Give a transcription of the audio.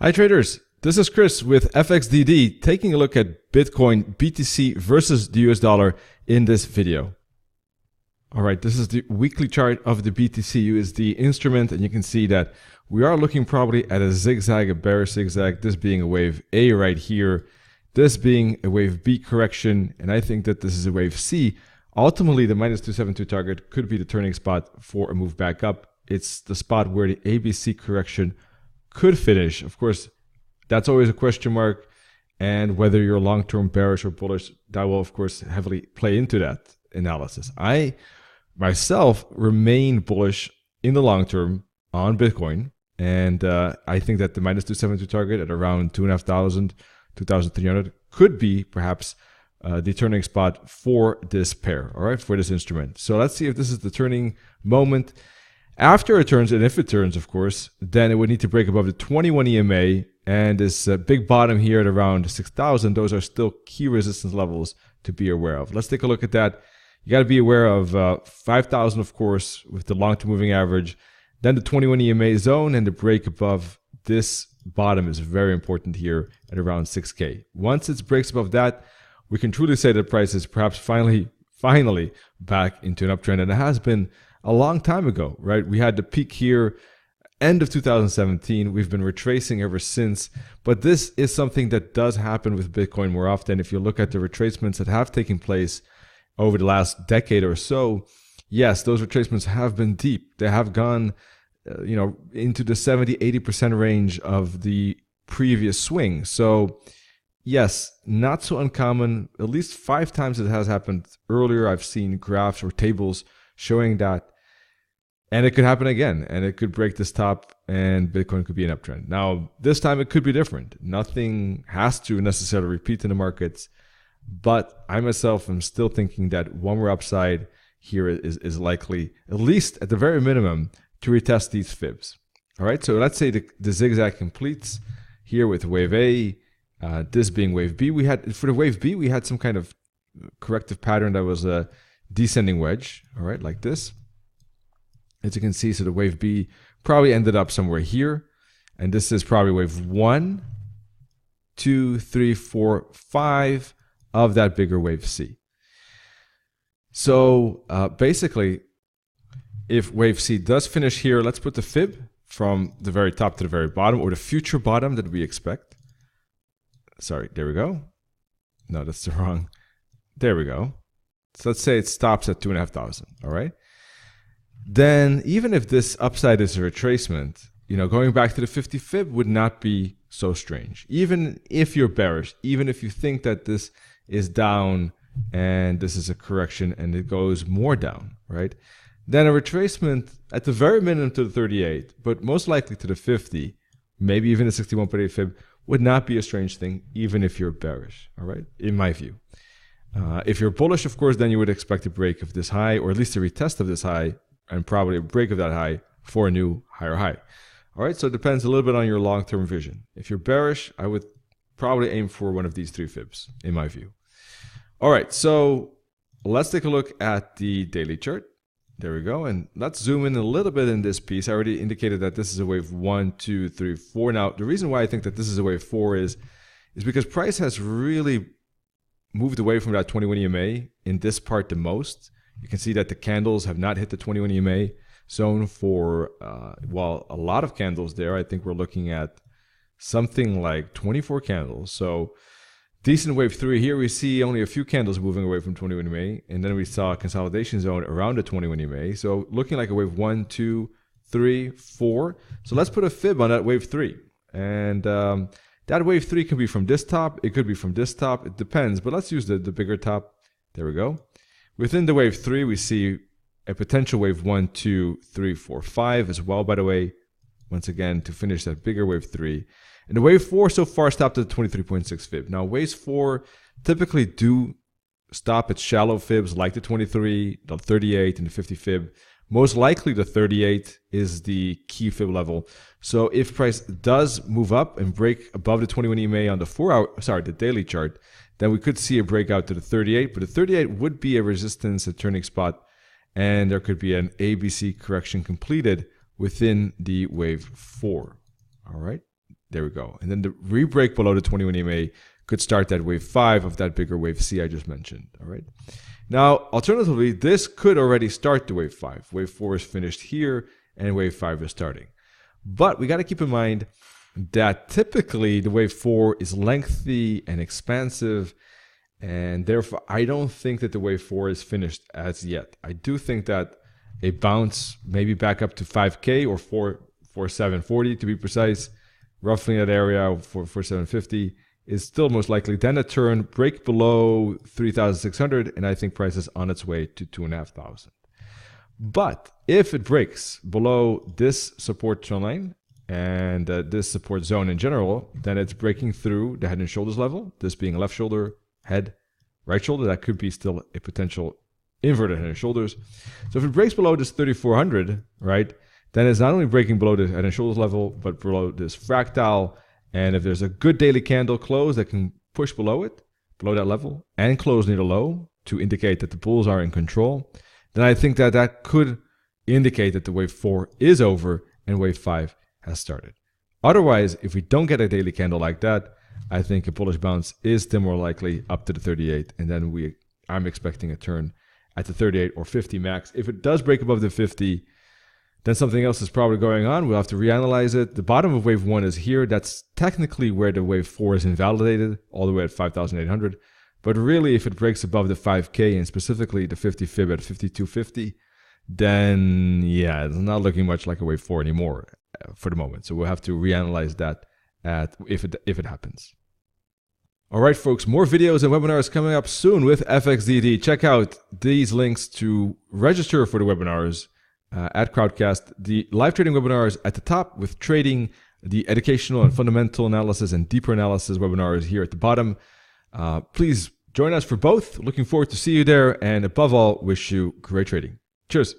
Hi traders, this is Chris with FXDD taking a look at Bitcoin BTC versus the US dollar in this video. Alright, this is the weekly chart of the BTC USD instrument, and you can see that we are looking probably at a zigzag, a bearish zigzag, this being a wave A right here, this being a wave B correction, and I think that this is a wave C. Ultimately, the minus 272 target could be the turning spot for a move back up. It's the spot where the ABC correction could finish. Of course, that's always a question mark, and whether you're long-term bearish or bullish, that will of course heavily play into that analysis. I myself remain bullish in the long term on Bitcoin, and I think that the minus 272 target at around 2,500, 2,300 could be perhaps the turning spot for this pair, all right, for this instrument. So let's see if this is the turning moment. After it turns, and if it turns, of course, then it would need to break above the 21 EMA and this big bottom here at around 6,000. Those are still key resistance levels to be aware of. Let's take a look at that. You got to be aware of 5,000, of course, with the long-term moving average. Then the 21 EMA zone, and the break above this bottom is very important here at around 6K. Once it breaks above that, we can truly say that the price is perhaps finally back into an uptrend, and it has been a long time ago, right? We had the peak here end of 2017. We've been retracing ever since, but this is something that does happen with Bitcoin more often. If you look at the retracements that have taken place over the last decade or so, yes, those retracements have been deep. They have gone into the 70-80% range of the previous swing. So yes, not so uncommon. At least 5 times it has happened earlier. I've seen graphs or tables showing that. And it could happen again, and it could break this top, and Bitcoin could be an uptrend. Now, this time it could be different. Nothing has to necessarily repeat in the markets, but I myself am still thinking that one more upside here is likely, at least at the very minimum, to retest these fibs. All right, so let's say the zigzag completes here with wave A, this being wave B. For the wave B, we had some kind of corrective pattern that was a descending wedge, all right, like this. As you can see, so the wave B probably ended up somewhere here, and this is probably wave 1, 2, 3, 4, 5 of that bigger wave C. So basically, if wave C does finish here, let's put the fib from the very top to the very bottom, or the future bottom that we expect. Sorry, there we go. No, that's the wrong. There we go. So let's say it stops at 2,500, all right? Then even if this upside is a retracement, going back to the 50 fib would not be so strange. Even if you're bearish, even if you think that this is down and this is a correction and it goes more down, right? Then a retracement at the very minimum to the 38, but most likely to the 50, maybe even a 61.8 fib would not be a strange thing, even if you're bearish, all right? In my view. If you're bullish, of course, then you would expect a break of this high, or at least a retest of this high, and probably a break of that high for a new higher high. All right, so it depends a little bit on your long-term vision. If you're bearish, I would probably aim for one of these 3 fibs, in my view. All right, so let's take a look at the daily chart. There we go, and let's zoom in a little bit in this piece. I already indicated that this is a wave 1, 2, 3, 4. Now, the reason why I think that this is a wave 4 is because price has really moved away from that 21 EMA in this part the most. You can see that the candles have not hit the 21 EMA zone for, well, a lot of candles there. I think we're looking at something like 24 candles. So decent wave 3 here. We see only a few candles moving away from 21 EMA, and then we saw a consolidation zone around the 21 EMA. So looking like a wave 1, 2, 3, 4. So let's put a fib on that wave 3. And that wave 3 can be from this top. It could be from this top. It depends, but let's use the bigger top. There we go. Within the wave 3, we see a potential wave 1, 2, 3, 4, 5 as well, by the way, once again, to finish that bigger wave 3. And the wave 4 so far stopped at the 23.6 fib. Now, waves 4 typically do stop at shallow fibs like the 23, the 38, and the 50 fib. Most likely the 38 is the key fib level. So if price does move up and break above the 21 EMA on the daily chart, then we could see a breakout to the 38, but the 38 would be a resistance, a turning spot, and there could be an ABC correction completed within the wave 4. All right. There we go. And then the re-break below the 21 EMA could start that wave 5 of that bigger wave C I just mentioned. All right. Now, alternatively, this could already start the wave 5. Wave 4 is finished here, and wave 5 is starting. But we got to keep in mind that typically the wave 4 is lengthy and expansive, and therefore I don't think that the wave 4 is finished as yet. I do think that a bounce maybe back up to 5K or 4,740 to be precise, roughly in that area for 4,750 is still most likely. Then a turn, break below 3,600, and I think price is on its way to 2,500. But if it breaks below this support trend line and this support zone in general, then it's breaking through the head and shoulders level, this being left shoulder, head, right shoulder. That could be still a potential inverted head and shoulders. So if it breaks below this 3,400, right, then it's not only breaking below the head and shoulders level, but below this fractal. And if there's a good daily candle close that can push below it, below that level, and close near the low to indicate that the bulls are in control, then I think that that could indicate that the wave 4 is over and wave 5 has started. Otherwise, if we don't get a daily candle like that, I think a bullish bounce is still more likely up to the 38, and then I'm expecting a turn at the 38 or 50 max. If it does break above the 50, then something else is probably going on. We'll have to reanalyze it. The bottom of wave 1 is here. That's technically where the wave 4 is invalidated, all the way at 5,800. But really, if it breaks above the 5K and specifically the 50 fib at 5250, then yeah, it's not looking much like a wave 4 anymore for the moment. So we'll have to reanalyze that if it happens. All right, folks, more videos and webinars coming up soon with FXDD. Check out these links to register for the webinars at Crowdcast. The live trading webinars at the top with trading, the educational and fundamental analysis and deeper analysis webinars here at the bottom. Please join us for both. Looking forward to see you there, and above all, wish you great trading. Cheers.